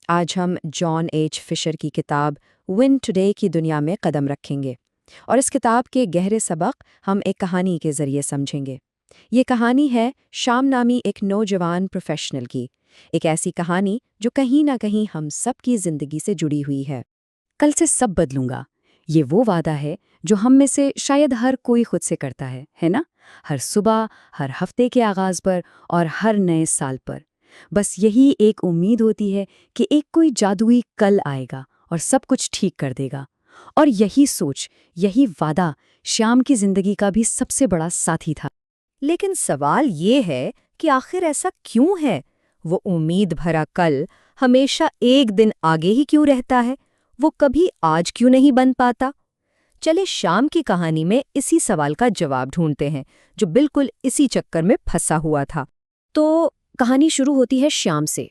आज हम John H Fisher की किताब विन टुडे की दुनिया में कदम रखेंगे और इस किताब के गहरे सबक हम एक कहानी के ज़रिए समझेंगे। ये कहानी है शाम नामी एक नौजवान प्रोफेशनल की, एक ऐसी कहानी जो कहीं ना कहीं हम सब की ज़िंदगी से जुड़ी हुई है। कल से सब बदलूंगा, ये वो वादा है जो हम में से शायद हर कोई खुद से करता है ना? हर सुबह, हर हफ्ते के आगाज़ पर और हर नए साल पर बस यही एक उम्मीद होती है कि एक कोई जादुई कल आएगा और सब कुछ ठीक कर देगा। और यही सोच, यही वादा श्याम की जिंदगी का भी सबसे बड़ा साथी था। लेकिन सवाल ये है कि आखिर ऐसा क्यों है? वो उम्मीद भरा कल हमेशा एक दिन आगे ही क्यों रहता है? वो कभी आज क्यों नहीं बन पाता? चले श्याम की कहानी में इसी सवाल का जवाब ढूंढते हैं, जो बिल्कुल इसी चक्कर में फंसा हुआ था। तो कहानी शुरू होती है श्याम से।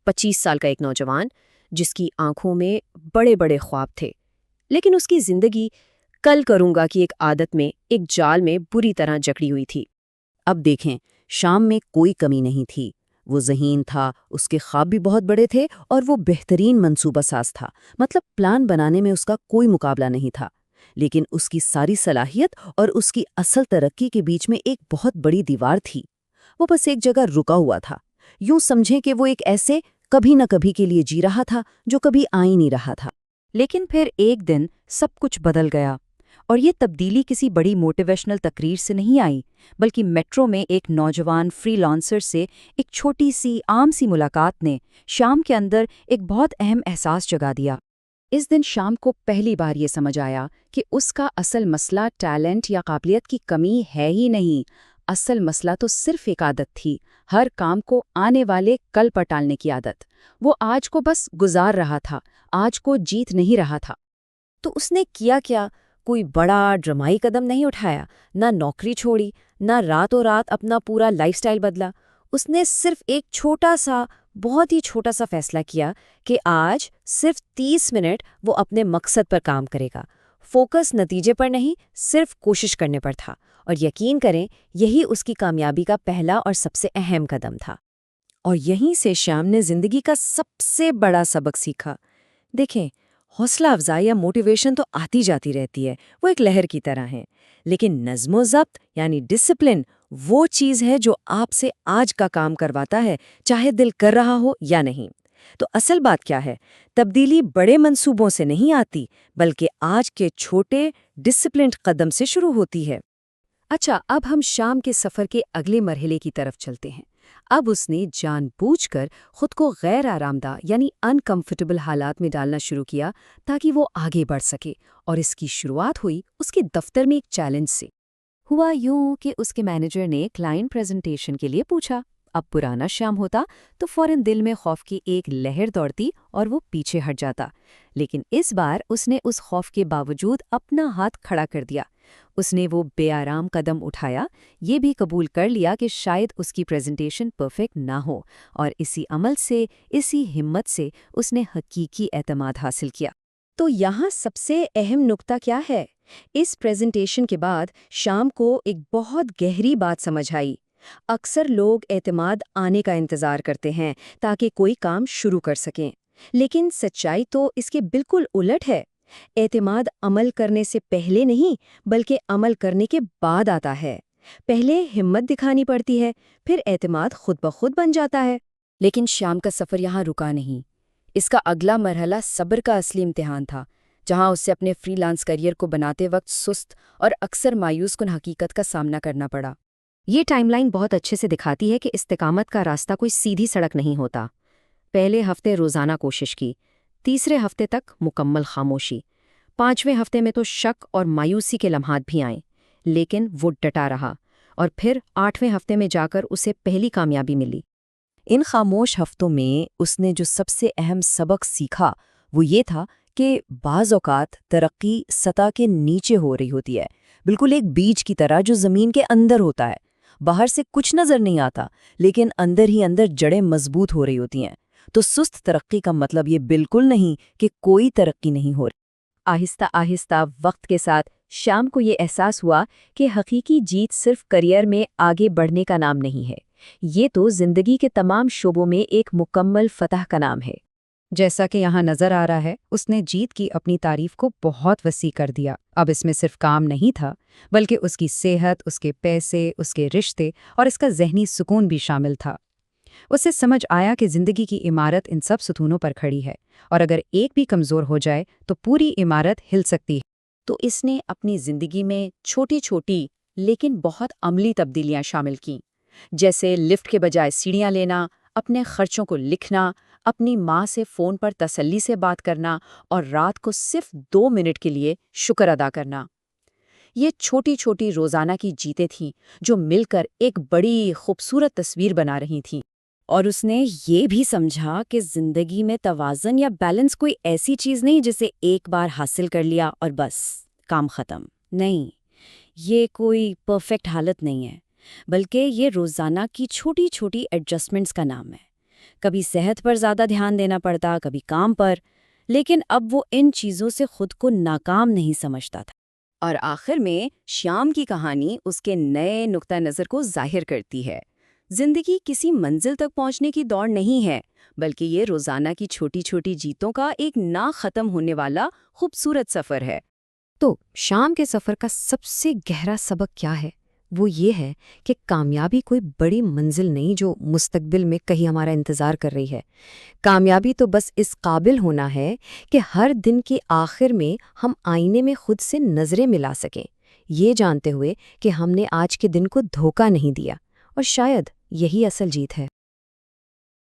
25 साल का एक नौजवान जिसकी आंखों में बड़े बड़े ख्वाब थे, लेकिन उसकी जिंदगी कल करूंगा की एक आदत में, एक जाल में बुरी तरह जकड़ी हुई थी। अब देखें, शाम में कोई कमी नहीं थी। वो ज़हीन था, उसके ख्वाब भी बहुत बड़े थे और वो बेहतरीन मंसूबासाज था। मतलब प्लान बनाने में उसका कोई मुकाबला नहीं था। लेकिन उसकी सारी सलाहियत और उसकी असल तरक्की के बीच में एक बहुत बड़ी दीवार थी। वो बस एक जगह रुका हुआ था। यूं समझें कि वो एक ऐसे कभी न कभी के लिए जी रहा था जो कभी आ ही नहीं रहा था। लेकिन फिर एक दिन सब कुछ बदल गया, और ये तब्दीली किसी बड़ी मोटिवेशनल तकरीर से नहीं आई, बल्कि मेट्रो में एक नौजवान फ्रीलांसर से एक छोटी सी आम सी मुलाकात ने श्याम के अंदर एक बहुत अहम एहसास जगा दिया। इस दिन शाम को पहली बार ये समझ आया कि उसका असल मसला टैलेंट या काबिलियत की कमी है ही नहीं। असल मसला तो सिर्फ एक आदत थी, हर काम को आने वाले कल पर टालने की आदत। वो आज को बस गुजार रहा था, आज को जीत नहीं रहा था। तो उसने किया क्या? कोई बड़ा ड्रामाई कदम नहीं उठाया, ना नौकरी छोड़ी, ना रातों रात अपना पूरा लाइफस्टाइल बदला। उसने सिर्फ एक छोटा सा, बहुत ही छोटा सा फैसला किया कि आज सिर्फ 30 मिनट वो अपने मकसद पर काम करेगा। फोकस नतीजे पर नहीं, सिर्फ कोशिश करने पर था। और यकीन करें, यही उसकी कामयाबी का पहला और सबसे अहम कदम था। और यहीं से श्याम ने जिंदगी का सबसे बड़ा सबक सीखा। देखें, हौसला अफजाई या मोटिवेशन तो आती जाती रहती है, वो एक लहर की तरह है। लेकिन नज़्मो ज़ब्त यानी डिसिप्लिन वो चीज़ है जो आपसे आज का काम करवाता है, चाहे दिल कर रहा हो या नहीं। तो असल बात क्या है? तब्दीली बड़े मंसूबों से नहीं आती, बल्कि आज के छोटे डिसिप्लिन्ड कदम से शुरू होती है। अच्छा, अब हम शाम के सफ़र के अगले मरहले की तरफ चलते हैं। अब उसने जानबूझकर खुद को गैर आरामदा यानी अनकंफर्टेबल हालात में डालना शुरू किया ताकि वो आगे बढ़ सके। और इसकी शुरुआत हुई उसके दफ्तर में एक चैलेंज से। हुआ यूं कि उसके मैनेजर ने क्लाइंट प्रेजेंटेशन के लिए पूछा। अब पुराना श्याम होता तो फौरन दिल में खौफ की एक लहर दौड़ती और वो पीछे हट जाता। लेकिन इस बार उसने उस खौफ के बावजूद अपना हाथ खड़ा कर दिया। उसने वो बेआराम कदम उठाया, ये भी कबूल कर लिया कि शायद उसकी प्रेजेंटेशन परफेक्ट ना हो, और इसी अमल से, इसी हिम्मत से उसने हकीकी एतमाद हासिल किया। तो यहाँ सबसे अहम नुक्ता क्या है? इस प्रेजेंटेशन के बाद शाम को एक बहुत गहरी बात समझ आई। अक्सर लोग एतमाद आने का इंतज़ार करते हैं ताकि कोई काम शुरू कर सकें, लेकिन सच्चाई तो इसके बिल्कुल उलट है। एतमाद अमल करने से पहले नहीं, बल्कि अमल करने के बाद आता है। पहले हिम्मत दिखानी पड़ती है, फिर एतमाद खुद ब खुद बन जाता है। लेकिन श्याम का सफ़र यहाँ रुका नहीं। इसका अगला मरहला सब्र का असली इम्तिहान था, जहाँ उसे अपने फ्रीलांस करियर को बनाते वक्त सुस्त और अक्सर मायूसकुन हकीकत का सामना करना पड़ा। ये टाइमलाइन बहुत अच्छे से दिखाती है कि इस्तिकामत का रास्ता कोई सीधी सड़क नहीं होता। पहले हफ्ते रोज़ाना कोशिश की, तीसरे हफ्ते तक मुकम्मल खामोशी, 5वें हफ्ते में तो शक और मायूसी के लम्हात भी आए, लेकिन वो डटा रहा। और फिर 8वें हफ्ते में जाकर उसे पहली कामयाबी मिली। इन खामोश हफ्तों में उसने जो सबसे अहम सबक सीखा वो ये था कि बाज़ औक़ात तरक्की सतह के नीचे हो रही होती है, बिल्कुल एक बीज की तरह जो ज़मीन के अंदर होता है। बाहर से कुछ नज़र नहीं आता, लेकिन अंदर ही अंदर जड़ें मजबूत हो रही होती हैं। तो सुस्त तरक्की का मतलब ये बिल्कुल नहीं कि कोई तरक्की नहीं हो रही। आहिस्ता आहिस्ता वक्त के साथ श्याम को ये एहसास हुआ कि हकीकी जीत सिर्फ करियर में आगे बढ़ने का नाम नहीं है, ये तो जिंदगी के तमाम शोबों में एक मुकम्मल फतह का नाम है। جیسا کہ یہاں نظر آ رہا ہے، اس نے جیت کی اپنی تعریف کو بہت وسیع کر دیا۔ اب اس میں صرف کام نہیں تھا، بلکہ اس کی صحت، اس کے پیسے، اس کے رشتے اور اس کا ذہنی سکون بھی شامل تھا۔ اسے سمجھ آیا کہ زندگی کی عمارت ان سب ستونوں پر کھڑی ہے، اور اگر ایک بھی کمزور ہو جائے تو پوری عمارت ہل سکتی ہے۔ تو اس نے اپنی زندگی میں چھوٹی چھوٹی لیکن بہت عملی تبدیلیاں شامل کیں، جیسے لفٹ کے بجائے سیڑھیاں لینا، اپنے خرچوں کو لکھنا، اپنی ماں سے فون پر تسلی سے بات کرنا اور رات کو صرف 2 منٹ کے لیے شکر ادا کرنا۔ یہ چھوٹی چھوٹی روزانہ کی جیتیں تھیں جو مل کر ایک بڑی خوبصورت تصویر بنا رہی تھیں۔ اور اس نے یہ بھی سمجھا کہ زندگی میں توازن یا بیلنس کوئی ایسی چیز نہیں جسے ایک بار حاصل کر لیا اور بس کام ختم۔ نہیں، یہ کوئی پرفیکٹ حالت نہیں ہے، بلکہ یہ روزانہ کی چھوٹی چھوٹی ایڈجسٹمنٹس کا نام ہے۔ کبھی صحت پر زیادہ دھیان دینا پڑتا، کبھی کام پر، لیکن اب وہ ان چیزوں سے خود کو ناکام نہیں سمجھتا تھا۔ اور آخر میں شیام کی کہانی اس کے نئے نقطہ نظر کو ظاہر کرتی ہے۔ زندگی کسی منزل تک پہنچنے کی دوڑ نہیں ہے، بلکہ یہ روزانہ کی چھوٹی چھوٹی جیتوں کا ایک نہ ختم ہونے والا خوبصورت سفر ہے۔ تو شام کے سفر کا سب سے گہرا سبق کیا ہے؟ وہ یہ ہے کہ کامیابی کوئی بڑی منزل نہیں جو مستقبل میں کہیں ہمارا انتظار کر رہی ہے۔ کامیابی تو بس اس قابل ہونا ہے کہ ہر دن کے آخر میں ہم آئینے میں خود سے نظریں ملا سکیں، یہ جانتے ہوئے کہ ہم نے آج کے دن کو دھوکہ نہیں دیا، اور شاید یہی اصل جیت ہے۔